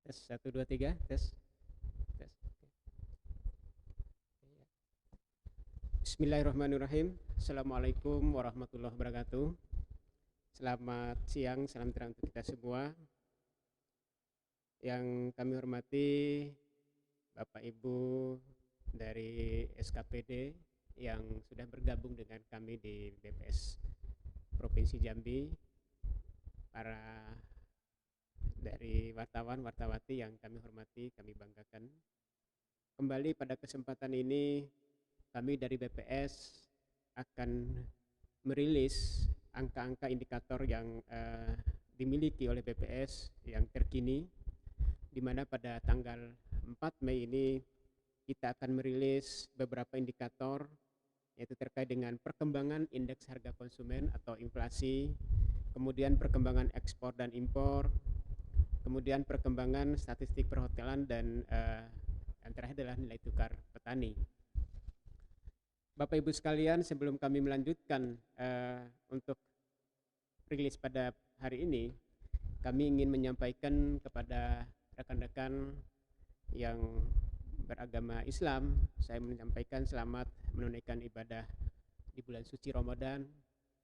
Tes 1 2 3 tes. Tes. Bismillahirrahmanirrahim. Assalamualaikum warahmatullahi wabarakatuh. Selamat siang, salam terang untuk kita semua. Yang kami hormati Bapak Ibu dari SKPD yang sudah bergabung dengan kami di BPS Provinsi Jambi, para dari wartawan-wartawati yang kami hormati, kami banggakan. Kembali pada kesempatan ini kami dari BPS akan merilis angka-angka indikator yang dimiliki oleh BPS yang terkini, di mana pada tanggal 4 Mei ini kita akan merilis beberapa indikator, yaitu terkait dengan perkembangan indeks harga konsumen atau inflasi, kemudian perkembangan ekspor dan impor, kemudian perkembangan statistik perhotelan, dan yang terakhir adalah nilai tukar petani. Bapak Ibu sekalian, sebelum kami melanjutkan untuk rilis pada hari ini, kami ingin menyampaikan kepada rekan-rekan yang beragama Islam, saya menyampaikan selamat menunaikan ibadah di bulan suci Ramadan.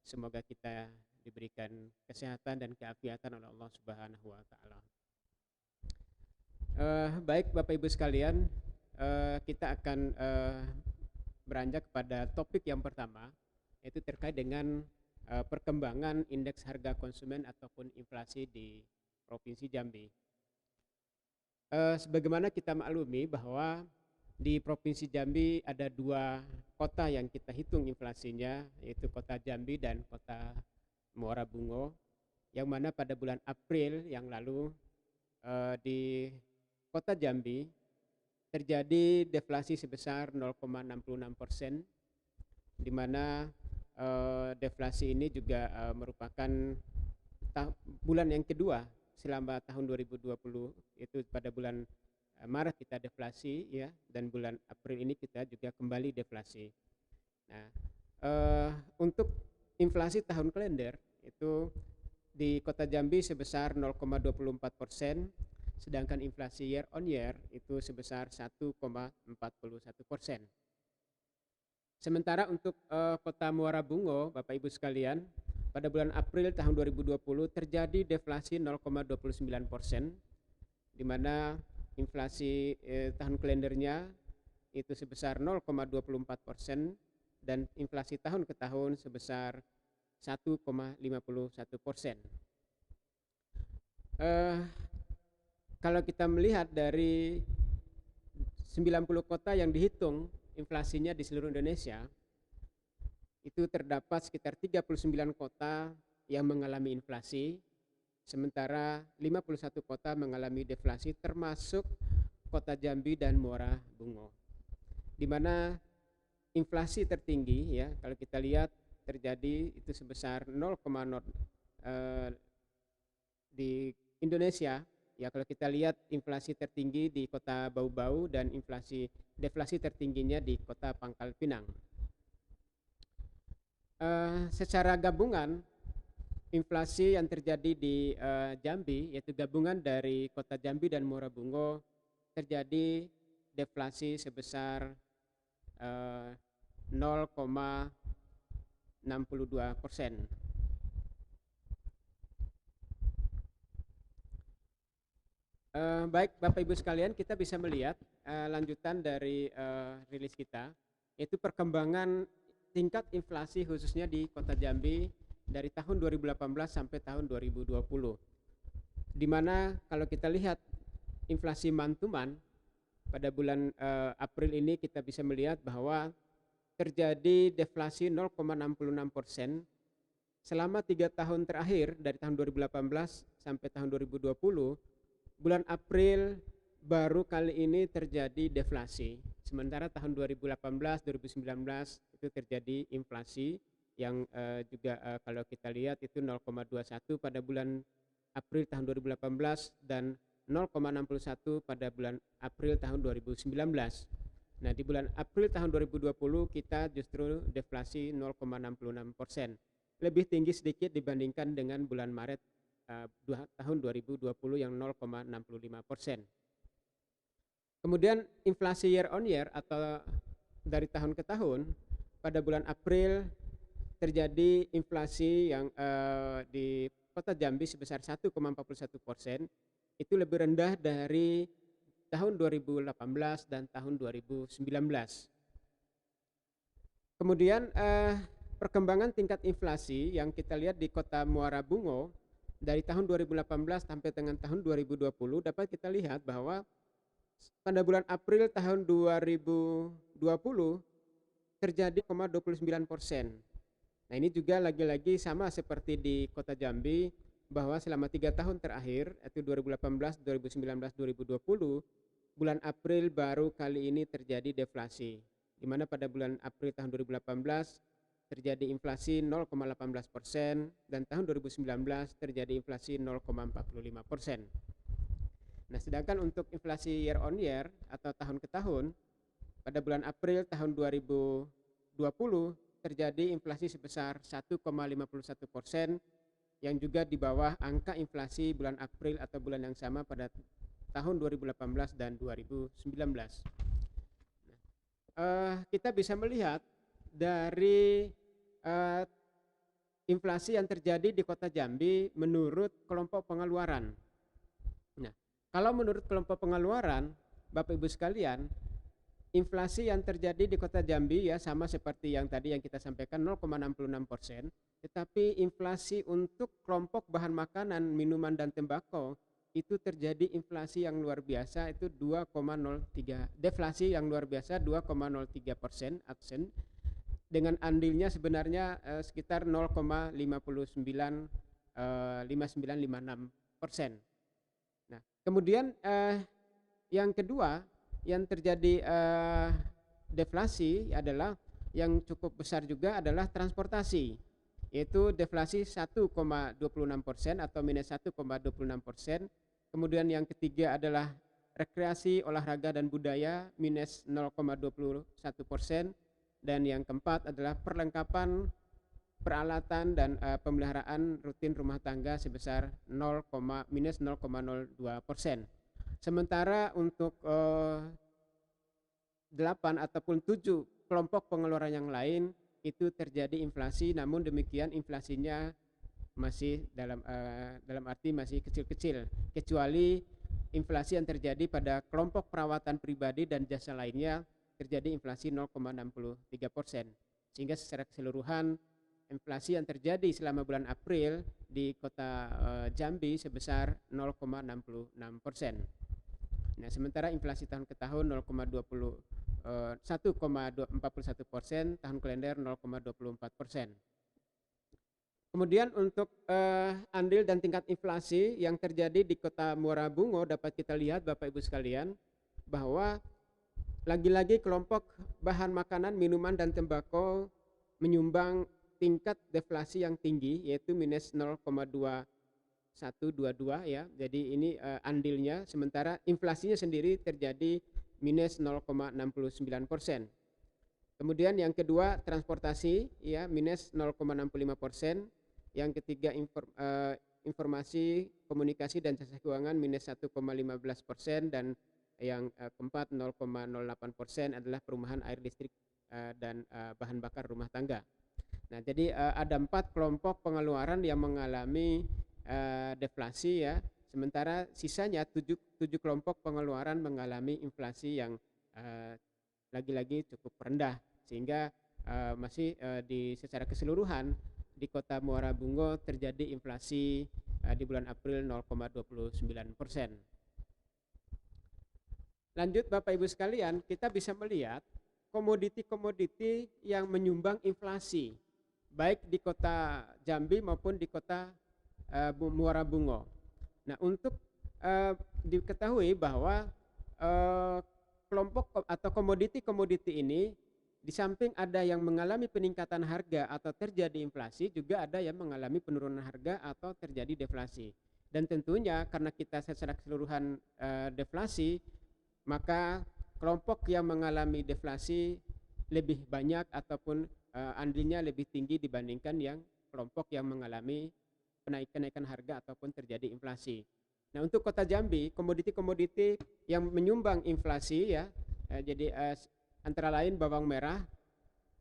Semoga kita diberikan kesehatan dan keafiatan oleh Allah Subhanahu wa taala. Baik Bapak Ibu sekalian, kita akan beranjak kepada topik yang pertama, yaitu terkait dengan perkembangan indeks harga konsumen ataupun inflasi di Provinsi Jambi. Sebagaimana kita maklumi bahwa di Provinsi Jambi ada dua kota yang kita hitung inflasinya, yaitu Kota Jambi dan Kota Muara Bungo, yang mana pada bulan April yang lalu di Kota Jambi terjadi deflasi sebesar 0,66%, di mana deflasi ini juga merupakan bulan yang kedua selama tahun 2020, itu pada bulan Maret kita deflasi ya, dan bulan April ini kita juga kembali deflasi. Nah, untuk inflasi tahun kalender itu di Kota Jambi sebesar 0,24%, sedangkan inflasi year on year itu sebesar 1,41%. Sementara untuk Kota Muara Bungo, Bapak Ibu sekalian, pada bulan April tahun 2020 terjadi deflasi 0,29%, di mana inflasi tahun kalendernya itu sebesar 0,24% dan inflasi tahun ke tahun sebesar 1,51%. Kalau kita melihat dari 90 kota yang dihitung inflasinya di seluruh Indonesia, itu terdapat sekitar 39 kota yang mengalami inflasi, sementara 51 kota mengalami deflasi, termasuk Kota Jambi dan Muara Bungo. Di mana inflasi tertinggi ya, kalau kita lihat terjadi itu sebesar 0,0 di Indonesia. Ya, kalau kita lihat inflasi tertinggi di Kota Bau-Bau dan deflasi tertingginya di Kota Pangkal Pinang. Secara gabungan, inflasi yang terjadi di Jambi, yaitu gabungan dari Kota Jambi dan Muara Bungo, terjadi deflasi sebesar 0,62%. Baik Bapak Ibu sekalian, kita bisa melihat lanjutan dari rilis kita, yaitu perkembangan tingkat inflasi khususnya di Kota Jambi dari tahun 2018 sampai tahun 2020. Di mana kalau kita lihat inflasi month to month pada bulan April ini, kita bisa melihat bahwa terjadi deflasi 0,66% selama 3 tahun terakhir dari tahun 2018 sampai tahun 2020. Bulan April baru kali ini terjadi deflasi, sementara tahun 2018-2019 itu terjadi inflasi yang juga kalau kita lihat itu 0,21 pada bulan April tahun 2018 dan 0,61 pada bulan April tahun 2019. Nah, di bulan April tahun 2020 kita justru deflasi 0,66%, lebih tinggi sedikit dibandingkan dengan bulan Maret tahun 2020 yang 0,65%. Kemudian inflasi year on year atau dari tahun ke tahun, pada bulan April terjadi inflasi yang di Kota Jambi sebesar 1,41%, itu lebih rendah dari tahun 2018 dan tahun 2019. Kemudian perkembangan tingkat inflasi yang kita lihat di Kota Muara Bungo dari tahun 2018 sampai dengan tahun 2020 dapat kita lihat bahwa pada bulan April tahun 2020 terjadi 0,29%. Nah ini juga lagi-lagi sama seperti di Kota Jambi, bahwa selama 3 tahun terakhir, yaitu 2018, 2019, 2020, bulan April baru kali ini terjadi deflasi, di mana pada bulan April tahun 2018 terjadi inflasi 0,18% dan tahun 2019 terjadi inflasi 0,45%. Nah sedangkan untuk inflasi year on year atau tahun ke tahun, pada bulan April tahun 2020 terjadi inflasi sebesar 1,51%, yang juga di bawah angka inflasi bulan April atau bulan yang sama pada tahun 2018 dan 2019. Kita bisa melihat dari inflasi yang terjadi di Kota Jambi menurut kelompok pengeluaran. Nah, kalau menurut kelompok pengeluaran, Bapak Ibu sekalian, inflasi yang terjadi di Kota Jambi ya sama seperti yang tadi yang kita sampaikan 0,66%, tetapi inflasi untuk kelompok bahan makanan, minuman dan tembakau itu terjadi inflasi yang luar biasa, itu 2,03, deflasi yang luar biasa 2,03%, absen, dengan andilnya sebenarnya sekitar 0,5956%. Nah, kemudian yang kedua yang terjadi deflasi adalah yang cukup besar juga adalah transportasi, yaitu deflasi 1,26% atau minus 1,26%. Kemudian yang ketiga adalah rekreasi, olahraga dan budaya minus 0,21%, dan yang keempat adalah perlengkapan, peralatan dan pemeliharaan rutin rumah tangga sebesar minus 0,02%. Sementara untuk 8 ataupun 7 kelompok pengeluaran yang lain itu terjadi inflasi, namun demikian inflasinya masih dalam arti masih kecil-kecil, kecuali inflasi yang terjadi pada kelompok perawatan pribadi dan jasa lainnya terjadi inflasi 0,63%. Sehingga secara keseluruhan inflasi yang terjadi selama bulan April di Kota Jambi sebesar 0,66%. Nah, sementara inflasi tahun ke tahun 1,41%, tahun kalender 0,24%. Kemudian untuk andil dan tingkat inflasi yang terjadi di Kota Muara Bungo dapat kita lihat Bapak Ibu sekalian bahwa lagi-lagi kelompok bahan makanan, minuman dan tembakau menyumbang tingkat deflasi yang tinggi, yaitu minus 0,2122 ya. Jadi ini andilnya, sementara inflasinya sendiri terjadi minus 0,69%. Kemudian yang kedua transportasi ya minus 0,65%. Yang ketiga informasi, komunikasi dan jasa keuangan minus 1,15%, dan yang keempat 0,08% adalah perumahan, air, listrik dan bahan bakar rumah tangga. Nah, jadi ada 4 kelompok pengeluaran yang mengalami deflasi ya, sementara sisanya 7 kelompok pengeluaran mengalami inflasi yang lagi-lagi cukup rendah, sehingga masih secara keseluruhan di Kota Muara Bungo terjadi inflasi di bulan April 0,29%. Lanjut Bapak Ibu sekalian, kita bisa melihat komoditi-komoditi yang menyumbang inflasi baik di Kota Jambi maupun di Kota Muara Bungo. Nah, untuk diketahui bahwa kelompok atau komoditi-komoditi ini di samping ada yang mengalami peningkatan harga atau terjadi inflasi, juga ada yang mengalami penurunan harga atau terjadi deflasi. Dan tentunya karena kita secara keseluruhan deflasi, maka kelompok yang mengalami deflasi lebih banyak ataupun andilnya lebih tinggi dibandingkan yang kelompok yang mengalami kenaikan harga ataupun terjadi inflasi. Nah, untuk Kota Jambi, komoditi-komoditi yang menyumbang inflasi ya, antara lain bawang merah,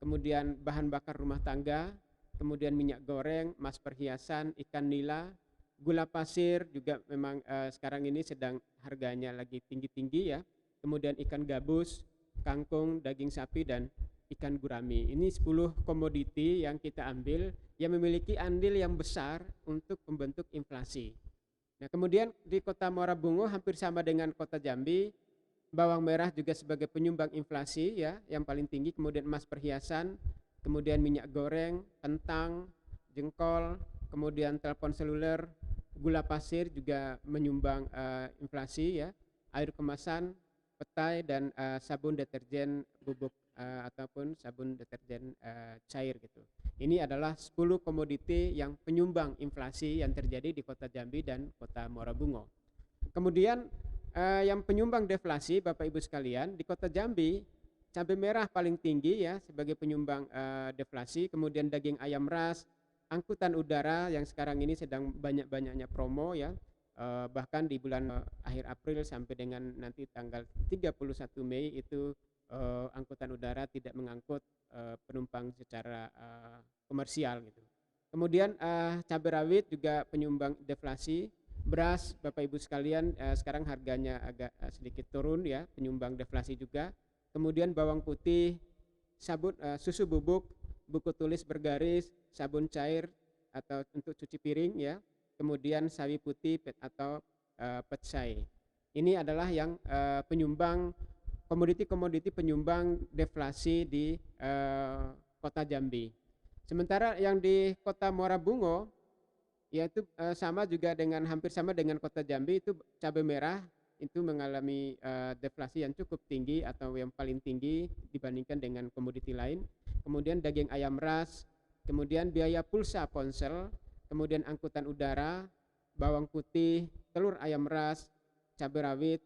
kemudian bahan bakar rumah tangga, kemudian minyak goreng, emas perhiasan, ikan nila, gula pasir juga memang sekarang ini sedang harganya lagi tinggi-tinggi ya. Kemudian ikan gabus, kangkung, daging sapi, dan ikan gurami. Ini 10 komoditi yang kita ambil yang memiliki andil yang besar untuk membentuk inflasi. Nah, kemudian di Kota Muara Bungo hampir sama dengan Kota Jambi, bawang merah juga sebagai penyumbang inflasi ya, yang paling tinggi, kemudian emas perhiasan, kemudian minyak goreng, kentang, jengkol, kemudian telepon seluler, gula pasir juga menyumbang inflasi ya, air kemasan, petai, dan sabun deterjen bubuk ataupun sabun deterjen cair gitu. Ini adalah 10 komoditi yang penyumbang inflasi yang terjadi di Kota Jambi dan Kota Muara Bungo. Kemudian yang penyumbang deflasi, Bapak Ibu sekalian, di Kota Jambi cabai merah paling tinggi ya sebagai penyumbang deflasi, kemudian daging ayam ras, angkutan udara yang sekarang ini sedang banyak-banyaknya promo ya, bahkan di bulan akhir April sampai dengan nanti tanggal 31 Mei itu angkutan udara tidak mengangkut penumpang secara komersial gitu. Kemudian cabai rawit juga penyumbang deflasi. Beras, Bapak Ibu sekalian, sekarang harganya agak sedikit turun ya, penyumbang deflasi juga. Kemudian bawang putih, sabun, susu bubuk, buku tulis bergaris, sabun cair atau untuk cuci piring ya. Kemudian sawi putih atau pecai. Ini adalah yang penyumbang komoditi-komoditi penyumbang deflasi di Kota Jambi. Sementara yang di Kota Muara Bungo yaitu hampir sama dengan Kota Jambi, itu cabai merah itu mengalami deflasi yang cukup tinggi atau yang paling tinggi dibandingkan dengan komoditi lain. Kemudian daging ayam ras, kemudian biaya pulsa ponsel, kemudian angkutan udara, bawang putih, telur ayam ras, cabai rawit,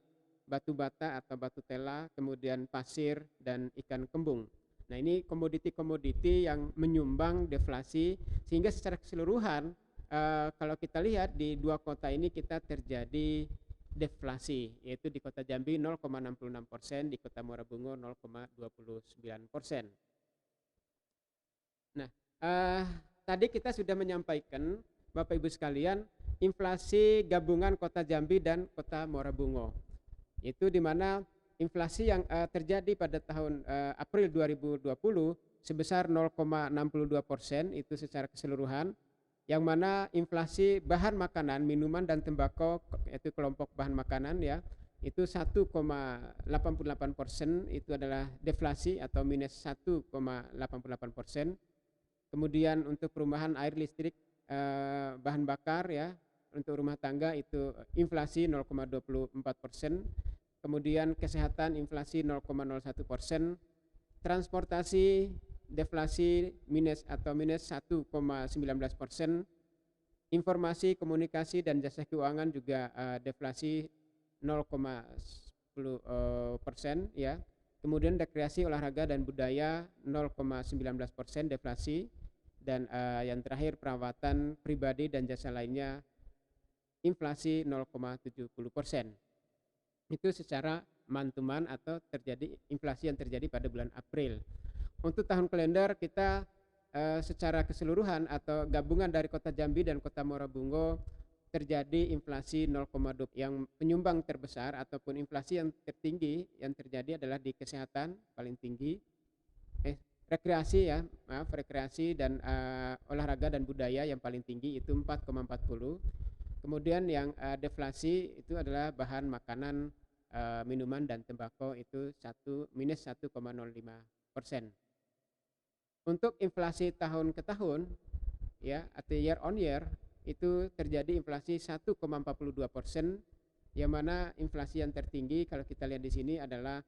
batu bata atau batu tela, kemudian pasir, dan ikan kembung. Nah, ini komoditi-komoditi yang menyumbang deflasi, sehingga secara keseluruhan kalau kita lihat di dua kota ini kita terjadi deflasi, yaitu di Kota Jambi 0,66%, di Kota Muara Bungo 0,29%. Nah, tadi kita sudah menyampaikan, Bapak Ibu sekalian, inflasi gabungan Kota Jambi dan Kota Muara Bungo. Itu di mana inflasi yang terjadi pada tahun April 2020 sebesar 0,62% itu secara keseluruhan, yang mana inflasi bahan makanan, minuman, dan tembakau, yaitu kelompok bahan makanan ya, itu 1,88% itu adalah deflasi atau minus 1,88%. Kemudian untuk perumahan, air, listrik, bahan bakar ya, untuk rumah tangga itu inflasi 0,24%. Kemudian kesehatan inflasi 0,01%, transportasi deflasi minus 1,19%, informasi, komunikasi, dan jasa keuangan juga deflasi 0,10% ya. Kemudian rekreasi, olahraga, dan budaya 0,19% deflasi, dan yang terakhir perawatan pribadi dan jasa lainnya inflasi 0,70%. Itu secara month-to-month atau terjadi inflasi yang terjadi pada bulan April. Untuk tahun kalender kita secara keseluruhan atau gabungan dari Kota Jambi dan Kota Muara Bungo terjadi inflasi 0,2, yang penyumbang terbesar ataupun inflasi yang tertinggi yang terjadi adalah di kesehatan paling tinggi, rekreasi dan olahraga dan budaya yang paling tinggi itu 4,40. Kemudian yang deflasi itu adalah bahan makanan, minuman, dan tembakau itu minus 1,05%. Untuk inflasi tahun ke tahun ya atau year on year itu terjadi inflasi 1,42%, yang mana inflasi yang tertinggi kalau kita lihat di sini adalah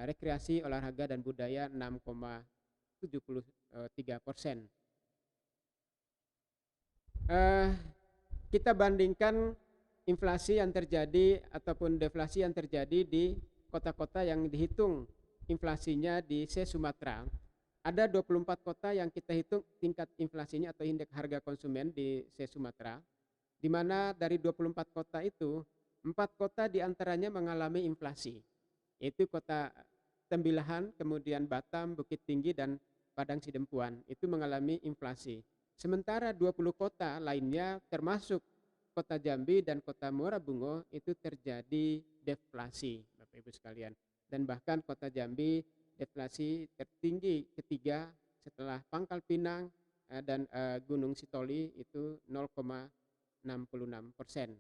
rekreasi, olahraga, dan budaya 6,73%. Kita bandingkan inflasi yang terjadi ataupun deflasi yang terjadi di kota-kota yang dihitung inflasinya di se-Sumatera. ada 24 kota yang kita hitung tingkat inflasinya atau indeks harga konsumen di se-Sumatera, di mana dari 24 kota itu 4 kota diantaranya mengalami inflasi, yaitu kota Tembilahan, kemudian Batam, Bukit Tinggi, dan Padang Sidempuan itu mengalami inflasi. Sementara 20 kota lainnya termasuk kota Jambi dan kota Muara Bungo itu terjadi deflasi, Bapak Ibu sekalian. Dan bahkan kota Jambi deflasi tertinggi ketiga setelah Pangkal Pinang dan Gunung Sitoli itu 0,66%,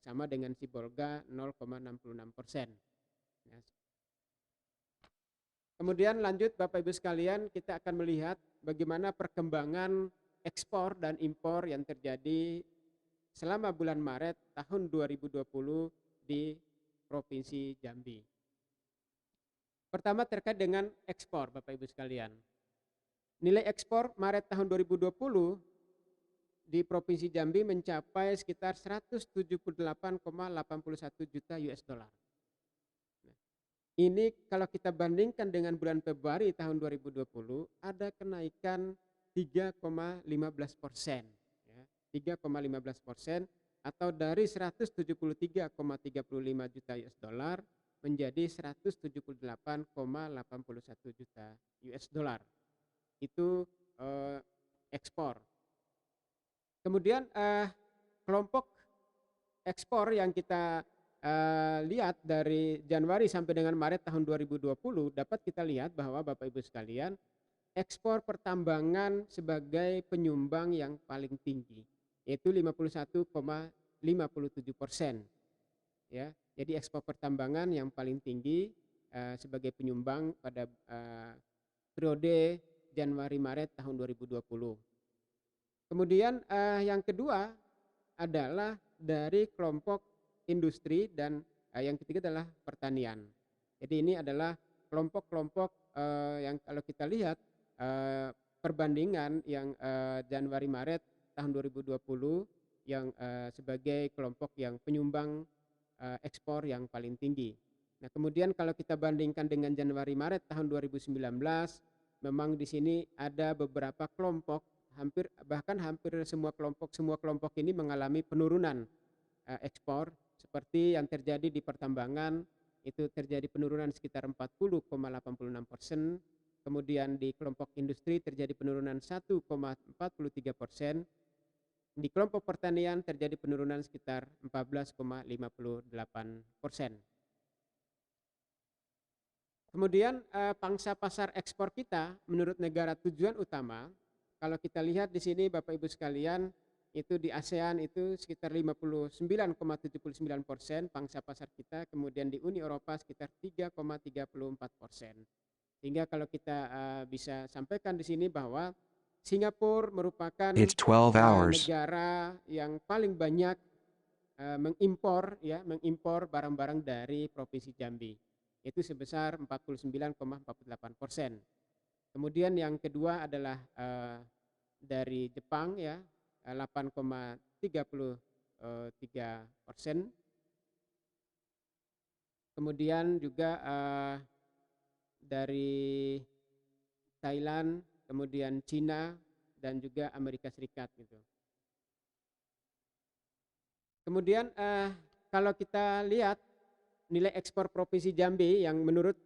sama dengan Sibolga 0,66%. Nah, kemudian lanjut Bapak Ibu sekalian, kita akan melihat bagaimana perkembangan ekspor dan impor yang terjadi selama bulan Maret tahun 2020 di Provinsi Jambi. Pertama terkait dengan ekspor Bapak Ibu sekalian. Nilai ekspor Maret tahun 2020 di Provinsi Jambi mencapai sekitar 178,81 juta US dollar. Ini kalau kita bandingkan dengan bulan Februari tahun 2020 ada kenaikan 3,15%, ya, 3,15%, atau dari 173,35 juta US dollar menjadi 178,81 juta US dollar. Itu ekspor. Kemudian kelompok ekspor yang kita lihat dari Januari sampai dengan Maret tahun 2020 dapat kita lihat bahwa Bapak Ibu sekalian, ekspor pertambangan sebagai penyumbang yang paling tinggi, yaitu 51,57%. Ya, jadi ekspor pertambangan yang paling tinggi sebagai penyumbang pada periode Januari Maret tahun 2020. Kemudian yang kedua adalah dari kelompok industri, dan yang ketiga adalah pertanian. Jadi ini adalah kelompok-kelompok yang kalau kita lihat perbandingan yang Januari Maret tahun 2020 yang sebagai kelompok yang penyumbang ekspor yang paling tinggi. Nah, kemudian kalau kita bandingkan dengan Januari Maret tahun 2019, memang di sini ada beberapa kelompok, bahkan hampir semua kelompok ini mengalami penurunan ekspor. Seperti yang terjadi di pertambangan, itu terjadi penurunan sekitar 40,86%. Kemudian di kelompok industri terjadi penurunan 1,43%. Di kelompok pertanian terjadi penurunan sekitar 14,58%. Kemudian pangsa pasar ekspor kita menurut negara tujuan utama, kalau kita lihat di sini Bapak Ibu sekalian, itu di ASEAN itu sekitar 59,79% pangsa pasar kita, kemudian di Uni Eropa sekitar 3,34%. Sehingga kalau kita bisa sampaikan di sini bahwa Singapura merupakan negara yang paling banyak mengimpor barang-barang dari Provinsi Jambi. Itu sebesar 49,48%. Kemudian yang kedua adalah dari Jepang, ya, 8,33%. Kemudian juga dari Thailand, kemudian Cina, dan juga Amerika Serikat gitu. Kemudian kalau kita lihat nilai ekspor Provinsi Jambi yang menurut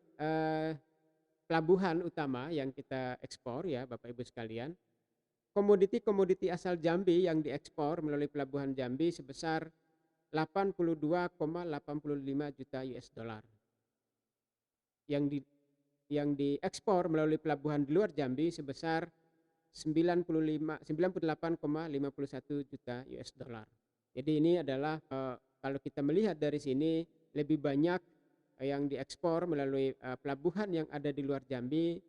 pelabuhan utama yang kita ekspor, ya Bapak Ibu sekalian, komoditi asal Jambi yang diekspor melalui pelabuhan Jambi sebesar 82,85 juta US dollar. Yang diekspor melalui pelabuhan di luar Jambi sebesar 98,51 juta US dollar. Jadi ini adalah kalau kita melihat dari sini lebih banyak yang diekspor melalui pelabuhan yang ada di luar Jambi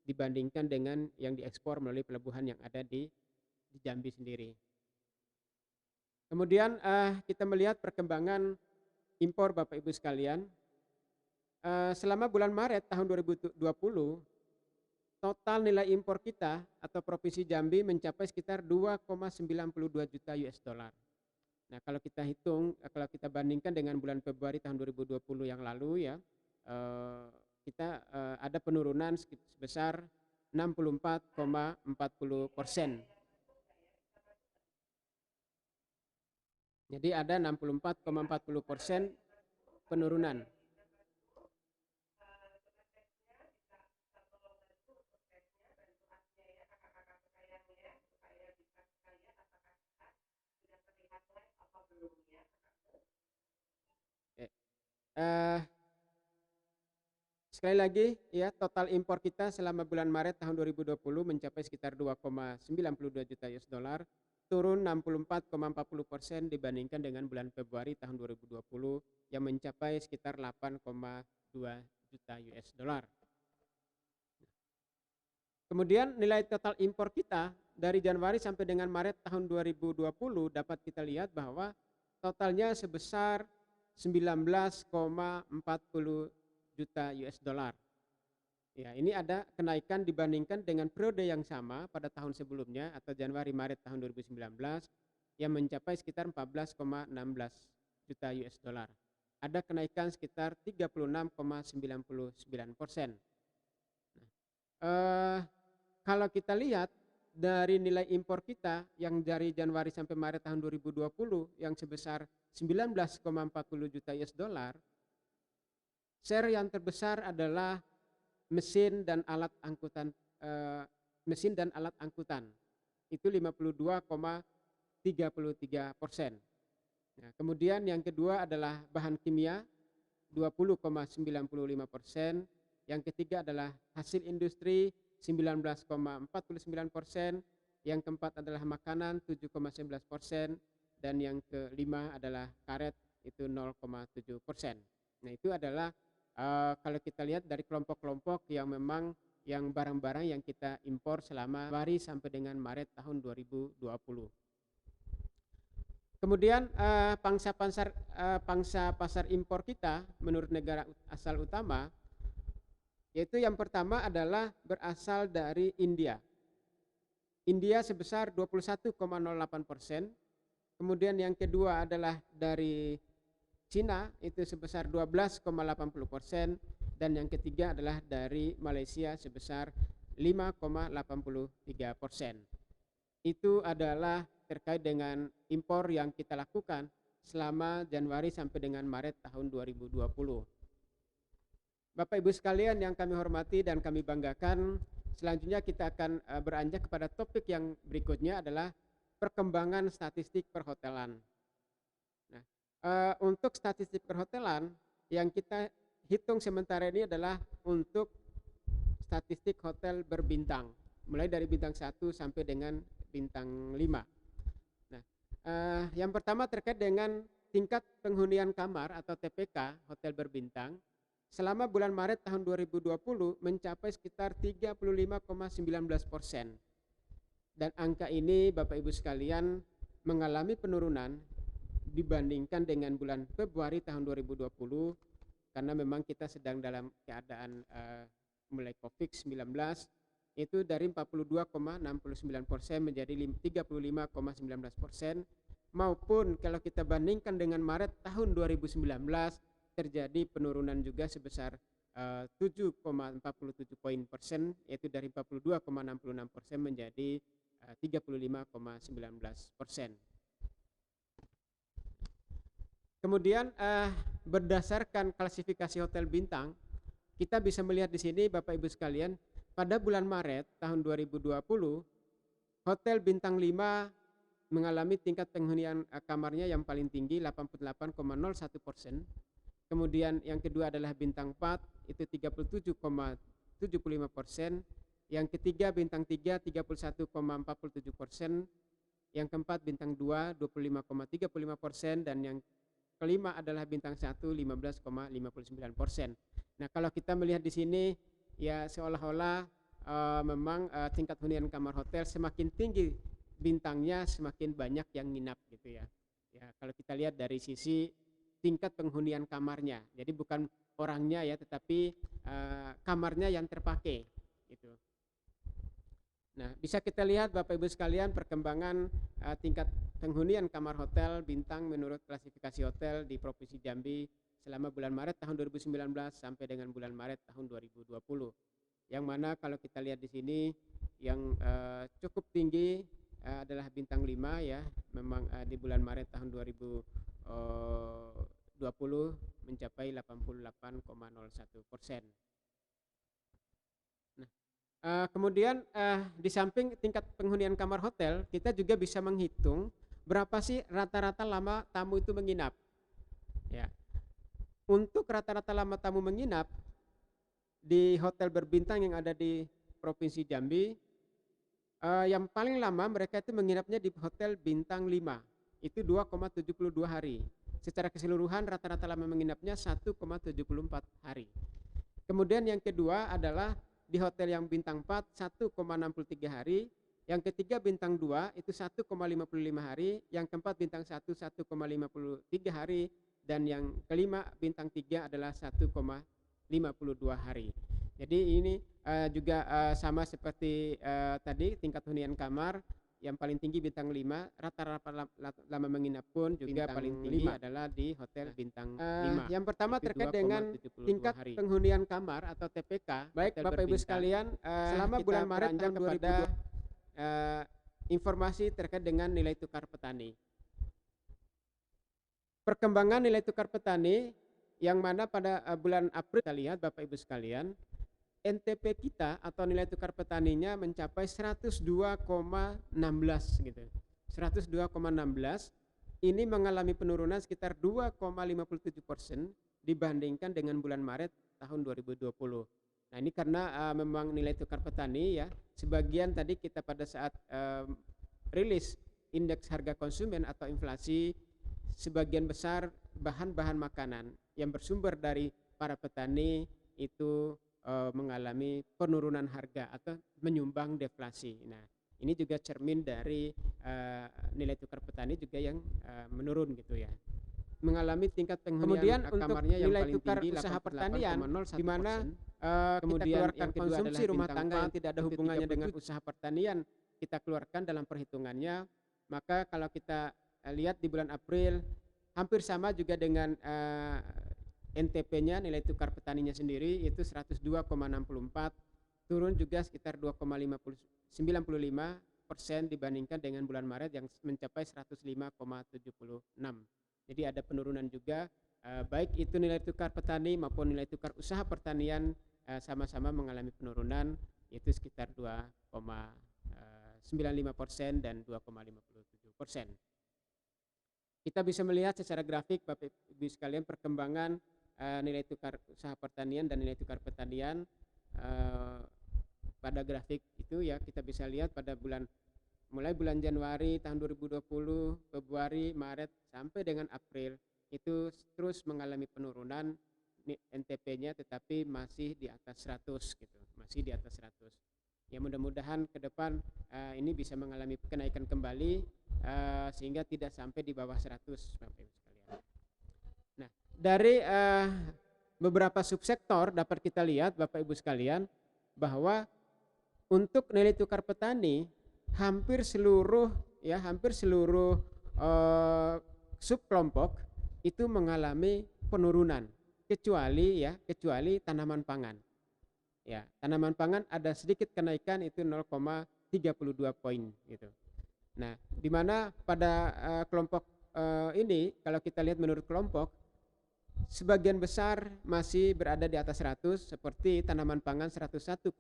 dibandingkan dengan yang diekspor melalui pelabuhan yang ada di Jambi sendiri. Kemudian kita melihat perkembangan impor Bapak Ibu sekalian. Selama bulan Maret tahun 2020, total nilai impor kita atau Provinsi Jambi mencapai sekitar 2,92 juta US dollar. Nah, kalau kita hitung, kalau kita bandingkan dengan bulan Februari tahun 2020 yang lalu, ya, kita ada penurunan sebesar 64,40%. Jadi ada 64,40% penurunan. Sekali lagi ya, total impor kita selama bulan Maret tahun 2020 mencapai sekitar 2,92 juta US dollar, turun 64,40% dibandingkan dengan bulan Februari tahun 2020 yang mencapai sekitar 8,2 juta US dollar. Kemudian nilai total impor kita dari Januari sampai dengan Maret tahun 2020 dapat kita lihat bahwa totalnya sebesar 19,40 juta US dollar. Ya, ini ada kenaikan dibandingkan dengan periode yang sama pada tahun sebelumnya atau Januari-Maret tahun 2019 yang mencapai sekitar 14,16 juta US dollar. Ada kenaikan sekitar 36,99%. Kalau kita lihat dari nilai impor kita yang dari Januari sampai Maret tahun 2020 yang sebesar 19,40 juta US dollar, share yang terbesar adalah mesin dan alat angkutan, itu 52,33%. Nah, kemudian yang kedua adalah bahan kimia 20,95%, yang ketiga adalah hasil industri 19,49%, yang keempat adalah makanan 7,11%, dan yang kelima adalah karet itu 0,7%. Nah, itu adalah kalau kita lihat dari kelompok-kelompok yang memang yang barang-barang yang kita impor selama Januari sampai dengan Maret tahun 2020. Kemudian pangsa pasar impor kita menurut negara asal utama, yaitu yang pertama adalah berasal dari India. India sebesar 21,08%, kemudian yang kedua adalah dari Cina itu sebesar 12,80%, dan yang ketiga adalah dari Malaysia sebesar 5,83%. Itu adalah terkait dengan impor yang kita lakukan selama Januari sampai dengan Maret tahun 2020. Bapak Ibu sekalian yang kami hormati dan kami banggakan, selanjutnya kita akan beranjak kepada topik yang berikutnya adalah perkembangan statistik perhotelan. Untuk statistik perhotelan yang kita hitung sementara ini adalah untuk statistik hotel berbintang, mulai dari bintang 1 sampai dengan bintang 5. Nah, yang pertama terkait dengan tingkat penghunian kamar atau TPK hotel berbintang selama bulan Maret tahun 2020 mencapai sekitar 35,19%. Dan angka ini Bapak Ibu sekalian mengalami penurunan dibandingkan dengan bulan Februari tahun 2020 karena memang kita sedang dalam keadaan mulai COVID-19, itu dari 42,69% menjadi 35,19%, maupun kalau kita bandingkan dengan Maret tahun 2019 terjadi penurunan juga sebesar 7,47 poin persen, yaitu dari 42,66% menjadi 35,19%. Kemudian berdasarkan klasifikasi hotel bintang, kita bisa melihat di sini Bapak Ibu sekalian, pada bulan Maret tahun 2020, hotel bintang 5 mengalami tingkat penghunian kamarnya yang paling tinggi 88,01%. Kemudian yang kedua adalah bintang 4 itu 37,75%, yang ketiga bintang 3 31,47%, yang keempat bintang 2 25,35%, dan yang kelima adalah bintang 1 15,59%. Nah, kalau kita melihat di sini ya seolah-olah memang tingkat hunian kamar hotel semakin tinggi bintangnya semakin banyak yang nginap gitu ya. Ya, kalau kita lihat dari sisi tingkat penghunian kamarnya. Jadi bukan orangnya ya, tetapi kamarnya yang terpakai gitu. Nah, bisa kita lihat Bapak Ibu sekalian perkembangan tingkat penghunian kamar hotel bintang menurut klasifikasi hotel di Provinsi Jambi selama bulan Maret tahun 2019 sampai dengan bulan Maret tahun 2020. yang mana kalau kita lihat di sini yang cukup tinggi adalah bintang 5 ya, memang di bulan Maret tahun 2020 mencapai 88,01%. Nah, kemudian di samping tingkat penghunian kamar hotel, kita juga bisa menghitung berapa sih rata-rata lama tamu itu menginap. Ya, untuk rata-rata lama tamu menginap di hotel berbintang yang ada di Provinsi Jambi, yang paling lama mereka itu menginapnya di hotel bintang 5, itu 2,72 hari. Secara keseluruhan rata-rata lama menginapnya 1,74 hari. Kemudian yang kedua adalah di hotel yang bintang 4 1,63 hari, yang ketiga bintang 2 itu 1,55 hari, yang keempat bintang 1 1,53 hari, dan yang kelima bintang 3 adalah 1,52 hari. Jadi ini juga sama seperti tadi tingkat hunian kamar, yang paling tinggi bintang 5, rata-rata lama menginap pun juga bintang paling tinggi 5 adalah di hotel bintang 5. Yang pertama terkait dengan tingkat penghunian kamar atau TPK. Baik Bapak Ibu sekalian, selama bulan Maret tahun 2020 informasi terkait dengan nilai tukar petani. Perkembangan nilai tukar petani yang mana pada bulan April kita lihat Bapak Ibu sekalian, NTP kita atau nilai tukar petaninya mencapai 102,16 gitu. 102,16 ini mengalami penurunan sekitar 2,57% dibandingkan dengan bulan Maret tahun 2020. Nah, ini karena memang nilai tukar petani ya, sebagian tadi kita pada saat rilis indeks harga konsumen atau inflasi, sebagian besar bahan-bahan makanan yang bersumber dari para petani itu mengalami penurunan harga atau menyumbang deflasi. Nah, ini juga cermin dari nilai tukar petani juga yang menurun gitu ya. Mengalami tingkat penghunian kamarnya yang paling tukar tinggi usaha pertanian, di mana kita keluarkan konsumsi rumah tangga yang tidak ada hubungannya dengan usaha pertanian, kita keluarkan dalam perhitungannya. Maka kalau kita lihat di bulan April hampir sama juga dengan NTP-nya, nilai tukar petaninya sendiri itu 102,64, turun juga sekitar 2,95% dibandingkan dengan bulan Maret yang mencapai 105,76. Jadi ada penurunan juga, baik itu nilai tukar petani maupun nilai tukar usaha pertanian sama-sama mengalami penurunan, yaitu sekitar 2,95% dan 2,57%. Kita bisa melihat secara grafik Bapak Ibu sekalian perkembangan nilai tukar usaha pertanian dan nilai tukar petanian pada grafik itu ya, kita bisa lihat pada mulai bulan Januari tahun 2020, Februari, Maret sampai dengan April itu terus mengalami penurunan NTP-nya, tetapi masih di atas 100 gitu, masih di atas 100. Ya mudah-mudahan ke depan ini bisa mengalami kenaikan kembali sehingga tidak sampai di bawah 100 Bapak Ibu sekalian. Nah, dari beberapa subsektor dapat kita lihat Bapak Ibu sekalian bahwa untuk nilai tukar petani hampir seluruh subkelompok itu mengalami penurunan kecuali tanaman pangan. Ya, tanaman pangan ada sedikit kenaikan itu 0,32 poin gitu. Nah, di mana pada kelompok ini kalau kita lihat menurut kelompok sebagian besar masih berada di atas 100 seperti tanaman pangan 101,80,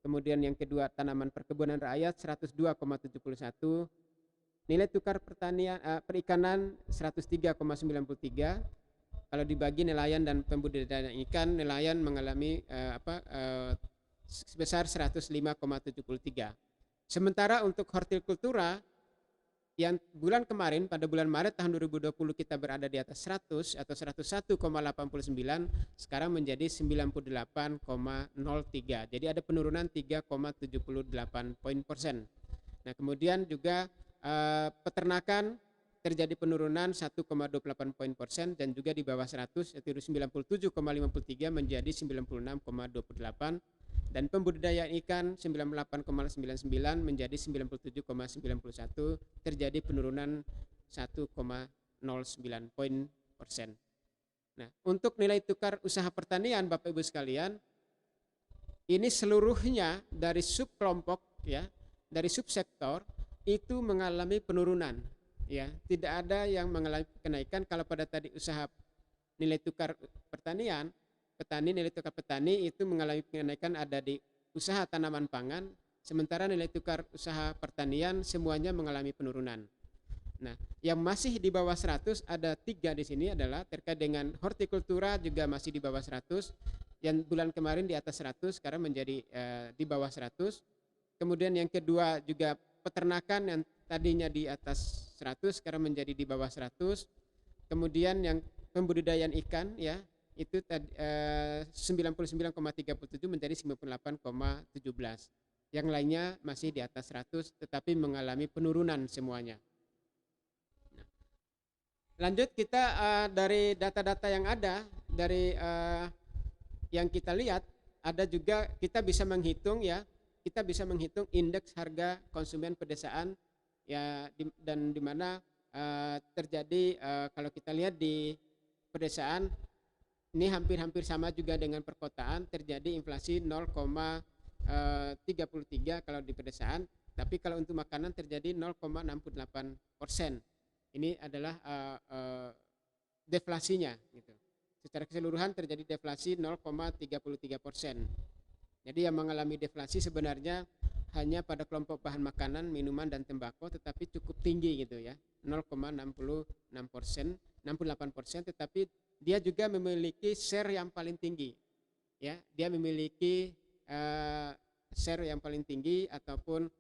kemudian yang kedua tanaman perkebunan rakyat 102,71, nilai tukar perikanan 103,93. Kalau dibagi nelayan dan pembudidayaan ikan, nelayan mengalami sebesar 105,73. Sementara untuk hortikultura yang bulan kemarin pada bulan Maret tahun 2020 kita berada di atas 100 atau 101,89, sekarang menjadi 98,03. Jadi ada penurunan 3,78 poin persen. Nah, kemudian juga peternakan terjadi penurunan 1,28 poin persen dan juga di bawah 100 yaitu 97,53 menjadi 96,28, dan pembudidayaan ikan 98,99 menjadi 97,91, terjadi penurunan 1,09 poin persen. Nah, untuk nilai tukar usaha pertanian Bapak Ibu sekalian ini seluruhnya dari subkelompok ya, dari subsektor itu mengalami penurunan ya. Tidak ada yang mengalami kenaikan. Kalau pada tadi usaha nilai tukar pertanian, nilai tukar petani itu mengalami kenaikan ada di usaha tanaman pangan, sementara nilai tukar usaha pertanian semuanya mengalami penurunan. Nah, yang masih di bawah 100 ada 3 di sini adalah terkait dengan hortikultura juga masih di bawah 100. Yang bulan kemarin di atas 100 sekarang menjadi di bawah 100. Kemudian yang kedua juga peternakan yang tadinya di atas 100 sekarang menjadi di bawah 100. Kemudian yang pembudidayaan ikan ya itu 99,37 menjadi 98,17. Yang lainnya masih di atas 100 tetapi mengalami penurunan semuanya. Lanjut kita dari data-data yang ada dari yang kita lihat ada juga kita bisa menghitung ya, kita bisa menghitung indeks harga konsumen pedesaan ya dan di mana terjadi kalau kita lihat di pedesaan ini hampir-hampir sama juga dengan perkotaan, terjadi inflasi 0,33 kalau di pedesaan, tapi kalau untuk makanan terjadi 0,68%. Ini adalah deflasinya gitu. Secara keseluruhan terjadi deflasi 0,33%. Jadi yang mengalami deflasi sebenarnya hanya pada kelompok bahan makanan, minuman dan tembakau, tetapi cukup tinggi gitu ya, 0,66%, 68%, tetapi dia juga memiliki share yang paling tinggi, ya, dia memiliki share yang paling tinggi ataupun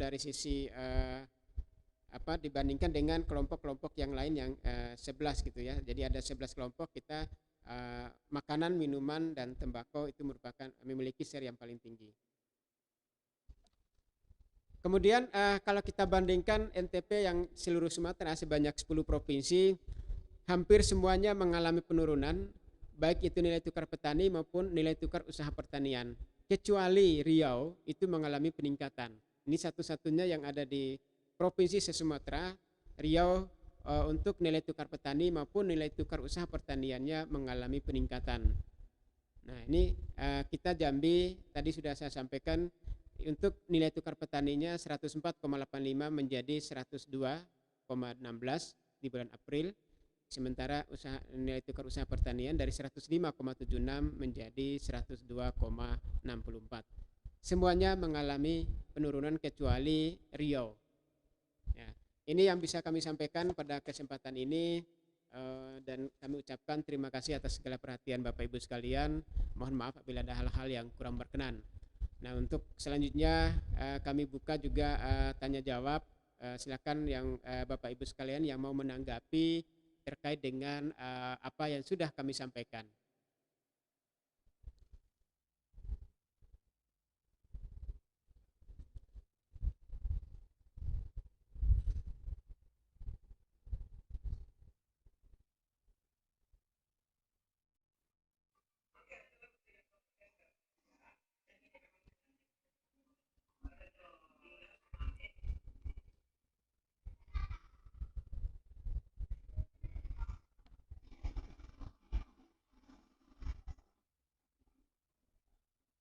dari sisi dibandingkan dengan kelompok-kelompok yang lain yang 11 gitu ya. Jadi ada 11 kelompok kita makanan, minuman dan tembakau itu merupakan memiliki share yang paling tinggi. Kemudian kalau kita bandingkan NTP yang seluruh Sumatera sebanyak 10 provinsi, hampir semuanya mengalami penurunan, baik itu nilai tukar petani maupun nilai tukar usaha pertanian. Kecuali Riau itu mengalami peningkatan. Ini satu-satunya yang ada di Provinsi se-Sumatera, Riau untuk nilai tukar petani maupun nilai tukar usaha pertaniannya mengalami peningkatan. Nah ini kita Jambi tadi sudah saya sampaikan untuk nilai tukar petaninya 104,85 menjadi 102,16 di bulan April. Sementara nilai tukar usaha pertanian dari 105,76 menjadi 102,64. Semuanya mengalami penurunan kecuali Riau. Ya, ini yang bisa kami sampaikan pada kesempatan ini dan kami ucapkan terima kasih atas segala perhatian Bapak Ibu sekalian. Mohon maaf apabila ada hal-hal yang kurang berkenan. Nah untuk selanjutnya kami buka juga tanya jawab. Silakan yang Bapak Ibu sekalian yang mau menanggapi terkait dengan apa yang sudah kami sampaikan.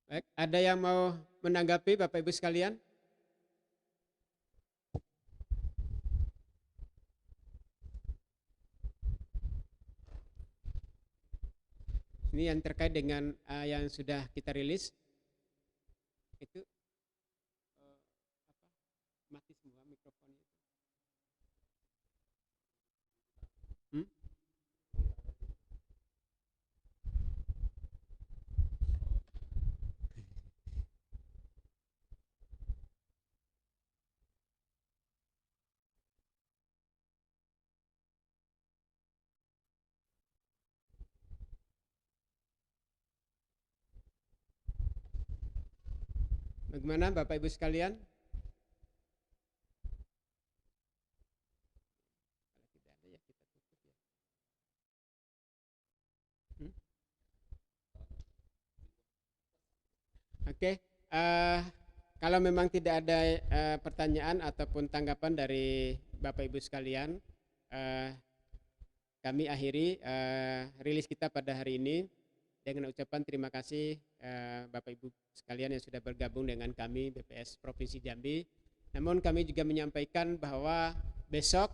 Baik, ada yang mau menanggapi Bapak Ibu sekalian? Ini yang terkait dengan yang sudah kita rilis itu mati semua mikrofonnya. Bagaimana Bapak Ibu sekalian? Oke, kalau memang tidak ada pertanyaan ataupun tanggapan dari Bapak Ibu sekalian, kami akhiri rilis kita pada hari ini. dengan ucapan terima kasih Bapak Ibu sekalian yang sudah bergabung dengan kami BPS Provinsi Jambi. Namun kami juga menyampaikan bahwa besok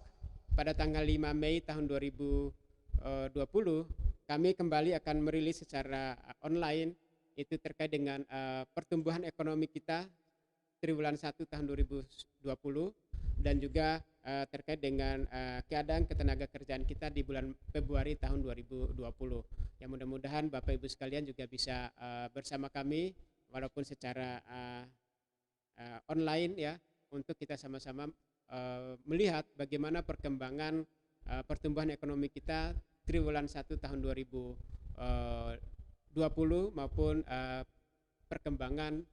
pada tanggal 5 Mei tahun 2020 kami kembali akan merilis secara online itu terkait dengan pertumbuhan ekonomi kita triwulan 1 tahun 2020 dan juga terkait dengan keadaan ketenaga kerjaan kita di bulan Februari tahun 2020. Yang mudah-mudahan Bapak Ibu sekalian juga bisa bersama kami walaupun secara online ya, untuk kita sama-sama melihat bagaimana perkembangan pertumbuhan ekonomi kita triwulan 1 tahun 2020 maupun perkembangan